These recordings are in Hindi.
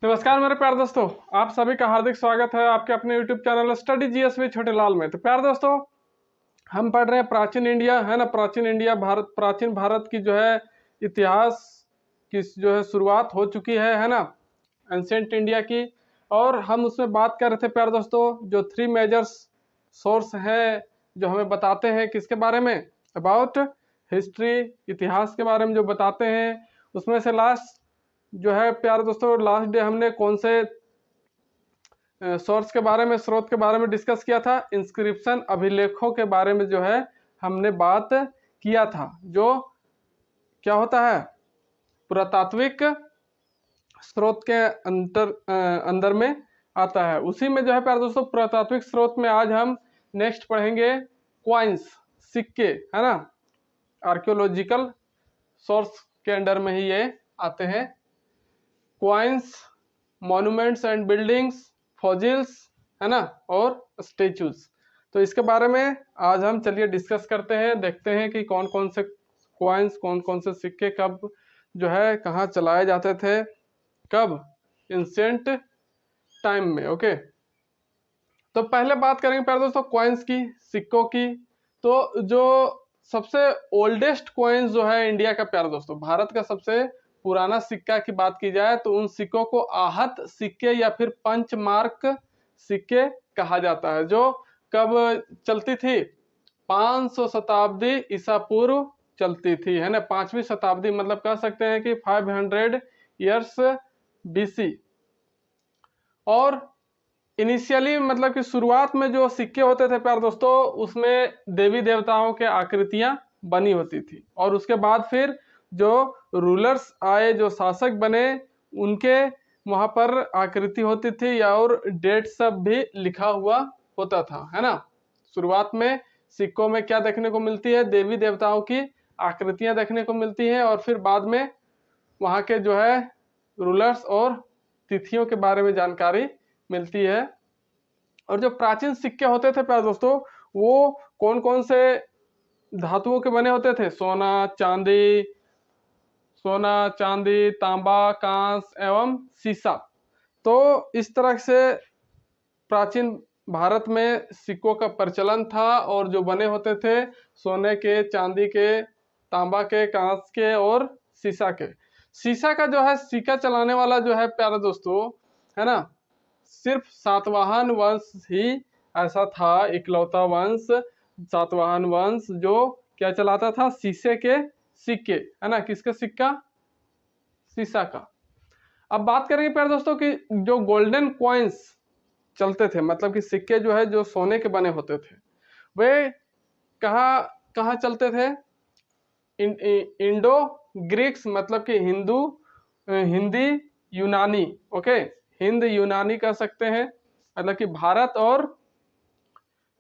नमस्कार मेरे प्यारे दोस्तों, आप सभी का हार्दिक स्वागत है आपके अपने YouTube channel study GS with छोटे लाल में। तो प्यारे दोस्तों, हम पढ़ रहे हैं प्राचीन इंडिया, है ना। प्राचीन इंडिया भारत, प्राचीन भारत की जो है इतिहास की जो है शुरुआत हो चुकी है ना, एंशिएंट इंडिया की। और हम उसमें बात कर रहे थे प्यारे दोस्तों, जो 3 मेजर्स सोर्स है जो हमें बताते हैं किसके बारे में, अबाउट हिस्ट्री, इतिहास के बारे में जो बताते हैं। उसमें से लास्ट जो है प्यारे दोस्तों, लास्ट डे हमने कौन से सोर्स के बारे में, स्रोत के बारे में डिस्कस किया था? इंस्क्रिप्शन, अभिलेखों के बारे में जो है हमने बात किया था। जो क्या होता है, पुरातात्विक स्रोत के अंदर में आता है। उसी में जो है प्यारे दोस्तों, पुरातात्विक स्रोत में आज हम नेक्स्ट पढ़ेंगे क्वाइंस, सिक्के, है ना। आर्कियोलॉजिकल सोर्स के अंडर में ही ये आते हैं। Coins, monuments and buildings, fossils, है ना, और स्टेचूज। तो इसके बारे में आज हम चलिए डिस्कस करते हैं, देखते हैं कि कौन कौन से क्वाइंस, कौन कौन से सिक्के कब जो है कहाँ चलाए जाते थे, कब, एंशिएंट टाइम में। ओके, तो पहले बात करेंगे प्यारे दोस्तों क्वाइंस की, सिक्कों की। तो जो सबसे ओल्डेस्ट क्वाइंस जो है इंडिया का प्यारे दोस्तों, भारत का सबसे पुराना सिक्का की बात की जाए तो उन सिक्कों को आहत सिक्के या फिर पंचमार्क सिक्के कहा जाता है। जो कब चलती थी? 500 शताब्दी ईसा पूर्व चलती थी, है ना। 5वीं शताब्दी, मतलब कह सकते हैं कि 500 ईयर्स बीसी। और इनिशियली मतलब कि शुरुआत में जो सिक्के होते थे प्यारे दोस्तों, उसमें देवी देवताओं के आकृतियां बनी होती थी। और उसके बाद फिर जो रूलर्स आए, जो शासक बने, उनके वहां पर आकृति होती थी या और डेट सब भी लिखा हुआ होता था, है ना। शुरुआत में सिक्कों में क्या देखने को मिलती है? देवी देवताओं की आकृतियां देखने को मिलती है। और फिर बाद में वहां के जो है रूलर्स और तिथियों के बारे में जानकारी मिलती है। और जो प्राचीन सिक्के होते थे प्यारे दोस्तों, वो कौन कौन से धातुओं के बने होते थे? सोना, चांदी, तांबा, कांस एवं सीसा। तो इस तरह से प्राचीन भारत में सिक्कों का प्रचलन था। और जो बने होते थे सोने के, चांदी के, तांबा के, कांस के और सीसा के। सीसा का जो है सिक्का चलाने वाला जो है प्यारे दोस्तों, है ना, सिर्फ सातवाहन वंश ही ऐसा था, इकलौता वंश, सातवाहन वंश, जो क्या चलाता था? शीशे के सिक्के, है ना। किसका सिक्का? सीसा का। अब बात करेंगे प्यारे दोस्तों कि जो गोल्डन कॉइन्स चलते थे, मतलब कि सिक्के जो है जो सोने के बने होते थे, वे कहाँ कहाँ चलते थे? इंडो ग्रीक्स, मतलब कि हिंदी यूनानी। ओके, हिंद यूनानी कह सकते हैं, मतलब कि भारत और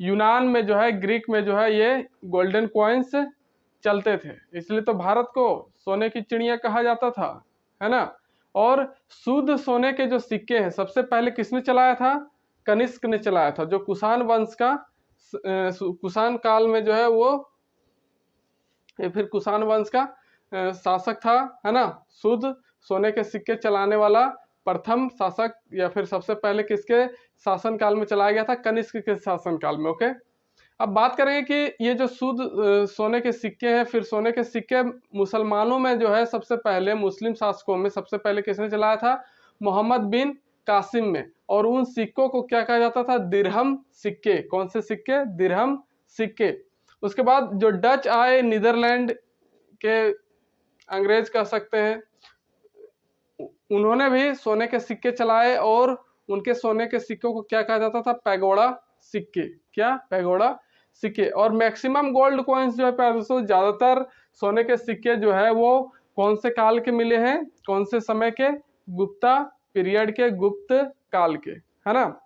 यूनान में जो है, ग्रीक में जो है ये गोल्डन कॉइन्स चलते थे। इसलिए तो भारत को सोने की चिड़िया कहा जाता था, है ना। और शुद्ध सोने के जो सिक्के हैं सबसे पहले किसने चलाया था? कनिष्क ने चलाया था, जो कुषाण वंश का कुषाण काल में जो है वो, फिर कुषाण वंश का शासक था, है ना। शुद्ध सोने के सिक्के चलाने वाला प्रथम शासक या फिर सबसे पहले किसके शासन काल में चलाया गया था? कनिष्क के शासन काल में। ओके, अब बात करेंगे कि ये जो शुद्ध सोने के सिक्के हैं, फिर सोने के सिक्के मुसलमानों में जो है सबसे पहले, मुस्लिम शासकों में सबसे पहले किसने चलाया था? मोहम्मद बिन कासिम में। और उन सिक्कों को क्या कहा जाता था? दिरहम सिक्के। कौन से सिक्के? दिरहम सिक्के। उसके बाद जो डच आए, नीदरलैंड के अंग्रेज कह सकते हैं, उन्होंने भी सोने के सिक्के चलाए। और उनके सोने के सिक्कों को क्या कहा जाता था? पैगोडा सिक्के। क्या? पैगोडा सिक्के। और मैक्सिमम गोल्ड कॉइन्स जो है दोस्तों, ज्यादातर सोने के सिक्के जो है वो कौन से काल के मिले हैं? कौन से समय के? गुप्ता पीरियड के, गुप्त काल के, है ना।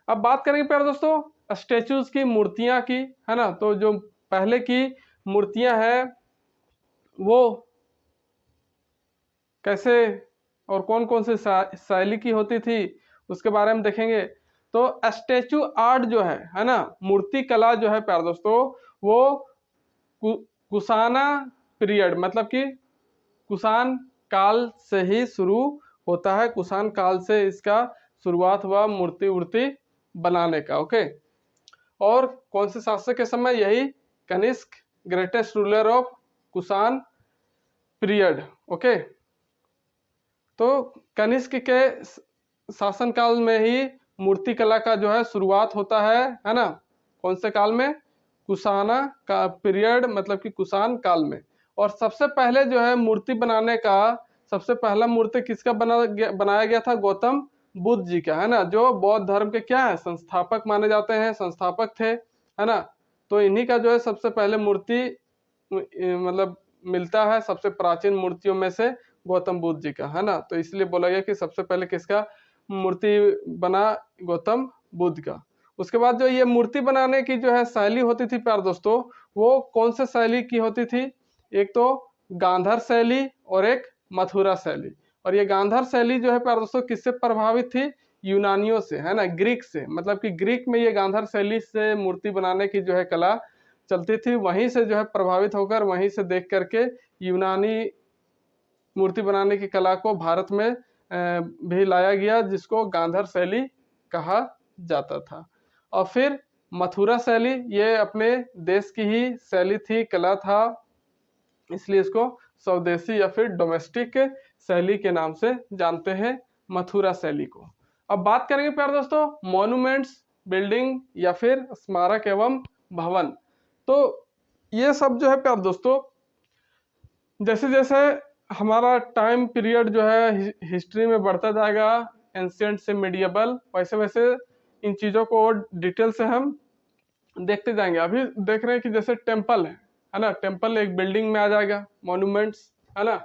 अब बात करेंगे प्यारे दोस्तों स्टेचूज की, मूर्तियां की, है ना। तो जो पहले की मूर्तियां हैं वो कैसे और कौन कौन से शैली की होती थी, उसके बारे में देखेंगे। तो स्टैचू आर्ट जो है ना, मूर्ति कला जो है प्यारे दोस्तों, वो कुषाणा पीरियड, मतलब कि कुषाण काल से ही शुरू होता है, कुषाण काल से इसका शुरुआत हुआ मूर्ति वूर्ति बनाने का। ओके, और कौन से शासक के समय? यही Kanishka, greatest ruler of Kushan period. Okay, तो कनिष्क के शासनकाल में ही मूर्ति कला का जो है शुरुआत होता है ना? कौन से काल में? कुषाणा का पीरियड, मतलब कि कुषाण काल में। और सबसे पहले जो है मूर्ति बनाने का सबसे पहला मूर्ति किसका बनाया गया था? गौतम बुद्ध जी का, है ना, जो बौद्ध धर्म के क्या है? संस्थापक माने जाते हैं, संस्थापक थे, है ना। तो इन्हीं का जो है सबसे पहले मूर्ति मतलब मिलता है, सबसे प्राचीन मूर्तियों में से गौतम बुद्ध जी का, है ना। तो इसलिए बोला गया कि सबसे पहले किसका मूर्ति बना? गौतम बुद्ध का। उसके बाद जो ये मूर्ति बनाने की जो है शैली होती थी प्यारे दोस्तों, वो कौन से शैली की होती थी? एक तो गांधार शैली और एक मथुरा शैली। और ये गांधार शैली जो है प्यारे दोस्तों किससे प्रभावित थी? यूनानियों से, है ना, ग्रीक से। मतलब कि ग्रीक में ये गांधार शैली से मूर्ति बनाने की जो है कला चलती थी, वहीं से जो है प्रभावित होकर, वहीं से देख करके यूनानी मूर्ति बनाने की कला को भारत में भी लाया गया, जिसको गांधार शैली कहा जाता था। और फिर मथुरा शैली, ये अपने देश की ही शैली थी, कला था, इसलिए इसको स्वदेशी या फिर डोमेस्टिक शैली के नाम से जानते हैं, मथुरा शैली को। अब बात करेंगे प्यारे दोस्तों मॉन्यूमेंट्स, बिल्डिंग या फिर स्मारक एवं भवन। तो ये सब जो है प्यारे दोस्तों जैसे जैसे हमारा टाइम पीरियड जो है हिस्ट्री में बढ़ता जाएगा, एंशिएंट से मिडिएबल, वैसे वैसे इन चीज़ों को और डिटेल से हम देखते जाएंगे। अभी देख रहे हैं कि जैसे टेम्पल है ना, टेम्पल एक बिल्डिंग में आ जाएगा, मॉन्यूमेंट्स, है ना।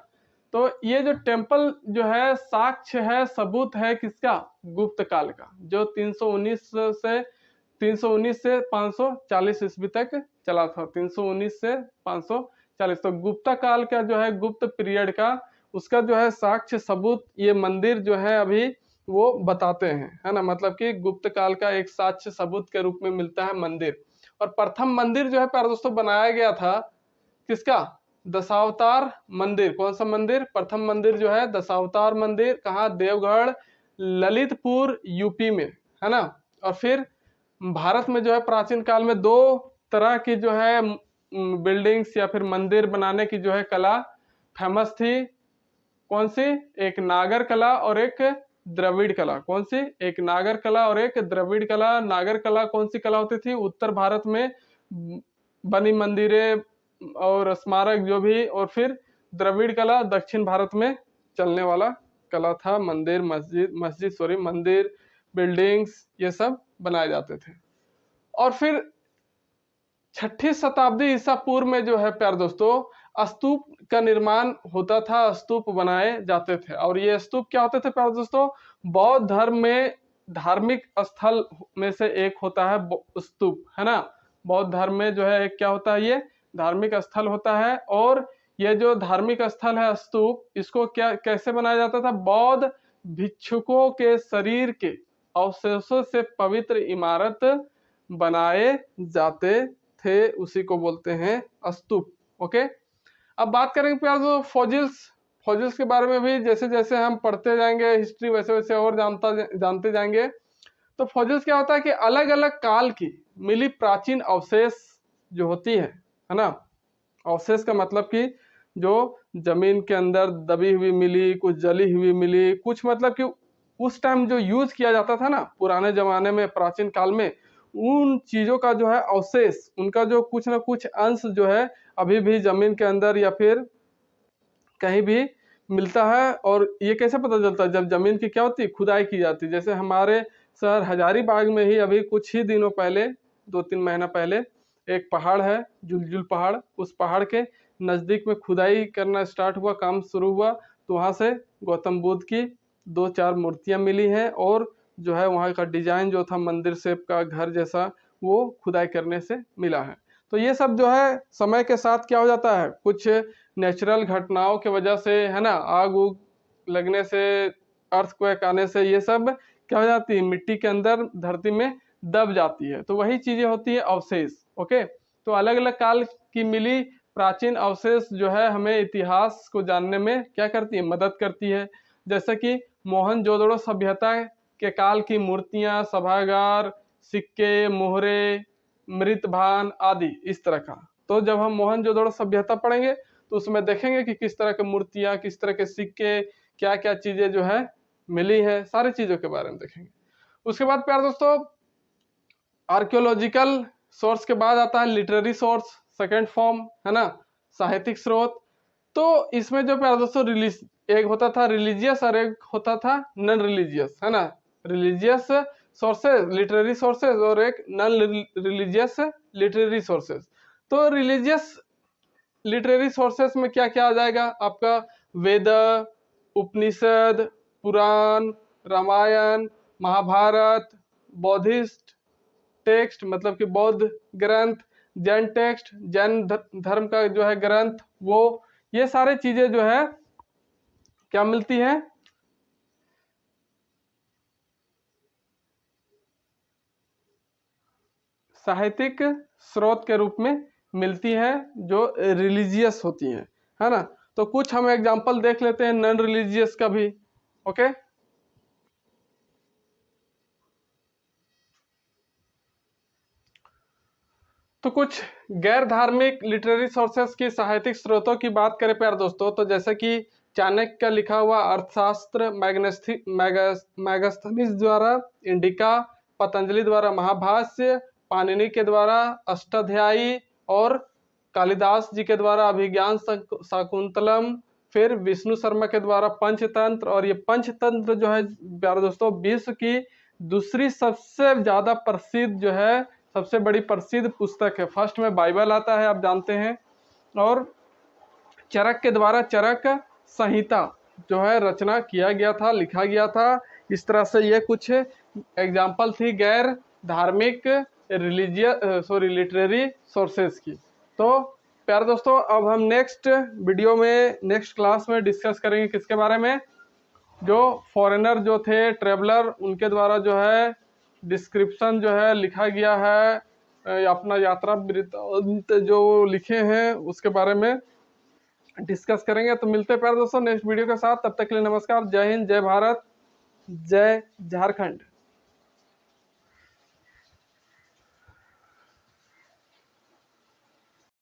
तो ये जो टेम्पल जो है साक्ष्य है, सबूत है किसका? गुप्त काल का, जो 319 से 540 ईस्वी तक चला था। 319 से 540, तो गुप्ता काल का जो है, गुप्त पीरियड का, उसका जो है साक्ष्य सबूत ये मंदिर जो है अभी वो बताते हैं, है ना। मतलब कि गुप्त काल का एक साक्ष्य सबूत के रूप में मिलता है मंदिर। और प्रथम मंदिर जो है प्यारे दोस्तों बनाया गया था किसका? दशावतार मंदिर। कौन सा मंदिर? प्रथम मंदिर जो है दशावतार मंदिर, कहाँ? देवगढ़, ललितपुर, यूपी में, है ना। और फिर भारत में जो है प्राचीन काल में दो तरह की जो है बिल्डिंग्स या फिर मंदिर बनाने की जो है कला फेमस थी। कौन सी? एक नागर कला और एक द्रविड़ कला। कौन सी? एक नागर कला और एक द्रविड़ कला। नागर कला कौन सी कला होती थी? उत्तर भारत में बनी मंदिरें और स्मारक जो भी, और फिर द्रविड़ कला दक्षिण भारत में चलने वाला कला था। मंदिर, मंदिर, बिल्डिंग्स, ये सब बनाए जाते थे। और फिर 6ठी शताब्दी ईसा पूर्व में जो है प्यारे दोस्तों स्तूप का निर्माण होता था, स्तूप बनाए जाते थे। और ये स्तूप क्या होते थे प्यारे दोस्तों? बौद्ध धर्म में धार्मिक स्थल में से एक होता है स्तूप, है ना। बौद्ध धर्म में जो है एक क्या होता है? ये धार्मिक स्थल होता है। और ये जो धार्मिक स्थल है स्तूप, इसको क्या कैसे बनाया जाता था? बौद्ध भिक्षुकों के शरीर के अवशेषों से पवित्र इमारत बनाए जाते थे, उसी को बोलते हैं स्तूप। ओके, अब बात करेंगे प्यार दोस्तों फॉजिल्स के बारे में भी। जैसे जैसे हम पढ़ते जाएंगे हिस्ट्री, वैसे वैसे और जानते जाएंगे। तो फॉजिल्स क्या होता है कि अलग अलग काल की मिली प्राचीन अवशेष जो होती है ना। अवशेष का मतलब कि जो जमीन के अंदर दबी हुई मिली, कुछ जली हुई मिली, कुछ मतलब कि उस टाइम जो यूज किया जाता था ना पुराने जमाने में, प्राचीन काल में, उन चीजों का जो है अवशेष, उनका जो कुछ ना कुछ अंश जो है अभी भी जमीन के अंदर या फिर कहीं भी मिलता है। और ये कैसे पता चलता है? जब जमीन की क्या होती है? खुदाई की जाती है। जैसे हमारे शहर हजारीबाग में ही अभी कुछ ही दिनों पहले, 2-3 महीना पहले, एक पहाड़ है जुलजुल पहाड़, उस पहाड़ के नजदीक में खुदाई करना स्टार्ट हुआ, काम शुरू हुआ। तो वहां से गौतम बुद्ध की 2-4 मूर्तियां मिली हैं। और जो है वहाँ का डिजाइन जो था मंदिर शेप का, घर जैसा, वो खुदाई करने से मिला है। तो ये सब जो है समय के साथ क्या हो जाता है, कुछ नेचुरल घटनाओं की वजह से, है ना, आग उग लगने से, अर्थक्वेक आने से, ये सब क्या हो जाती है? मिट्टी के अंदर, धरती में दब जाती है। तो वही चीजें होती है अवशेष। ओके, तो अलग अलग काल की मिली प्राचीन अवशेष जो है हमें इतिहास को जानने में क्या करती है? मदद करती है। जैसे कि मोहनजोदड़ो सभ्यता के काल की मूर्तियां, सभागार, सिक्के, मोहरे, मृतभान आदि इस तरह का। तो जब हम मोहनजोदड़ो सभ्यता पढ़ेंगे तो उसमें देखेंगे कि किस तरह के मूर्तियां, किस तरह के सिक्के, क्या क्या चीजें जो है मिली है, सारी चीजों के बारे में देखेंगे। उसके बाद प्यारे दोस्तों आर्कियोलॉजिकल सोर्स के बाद आता है लिटरेरी सोर्स, सेकेंड फॉर्म है ना, साहित्यिक स्रोत। तो इसमें जो प्यारे दोस्तों एक होता था रिलीजियस और एक होता था नॉन रिलीजियस, है ना। रिलीजियस सोर्सेज लिटरेरी सोर्सेज और एक नॉन रिलीजियस लिटरेरी सोर्सेज। तो रिलीजियस लिटरेरी सोर्सेस में क्या क्या आ जाएगा आपका, वेद, उपनिषद, पुराण, रामायण, महाभारत, बौद्धिस्ट टेक्स्ट मतलब कि बौद्ध ग्रंथ, जैन टेक्स्ट, जैन धर्म का जो है ग्रंथ, वो ये सारे चीजें जो है क्या मिलती है, साहित्यिक स्रोत के रूप में मिलती है जो रिलीजियस होती है ना। तो कुछ हम एग्जांपल देख लेते हैं नॉन रिलीजियस का भी। ओके, तो कुछ गैर धार्मिक लिटरेरी सोर्सेस की साहित्यिक स्रोतों की बात करें प्यार दोस्तों, तो जैसे कि चाणक्य का लिखा हुआ अर्थशास्त्र, मैगस्थनीज द्वारा इंडिका, पतंजलि द्वारा महाभाष्य, पाणिनि के द्वारा अष्टाध्यायी और कालिदास जी के द्वारा अभिज्ञान शाकुंतलम, फिर विष्णु शर्मा के द्वारा पंचतंत्र। और ये पंचतंत्र जो है प्यारे दोस्तों विश्व की दूसरी सबसे ज्यादा प्रसिद्ध जो है, सबसे बड़ी प्रसिद्ध पुस्तक है। फर्स्ट में बाइबल आता है आप जानते हैं, और चरक के द्वारा चरक संहिता जो है रचना किया गया था, लिखा गया था। इस तरह से ये कुछ एग्जाम्पल थी गैर धार्मिक लिटरेरी सोर्सेज की। तो प्यारे दोस्तों अब हम नेक्स्ट वीडियो में, नेक्स्ट क्लास में डिस्कस करेंगे किसके बारे में, जो फॉरेनर जो थे, ट्रेवलर, उनके द्वारा जो है डिस्क्रिप्शन जो है लिखा गया है, अपना यात्रा वृत्तांत जो लिखे हैं उसके बारे में डिस्कस करेंगे। तो मिलते हैं प्यारे दोस्तों नेक्स्ट वीडियो के साथ, तब तक के लिए नमस्कार, जय हिंद, जय भारत, जय झारखंड।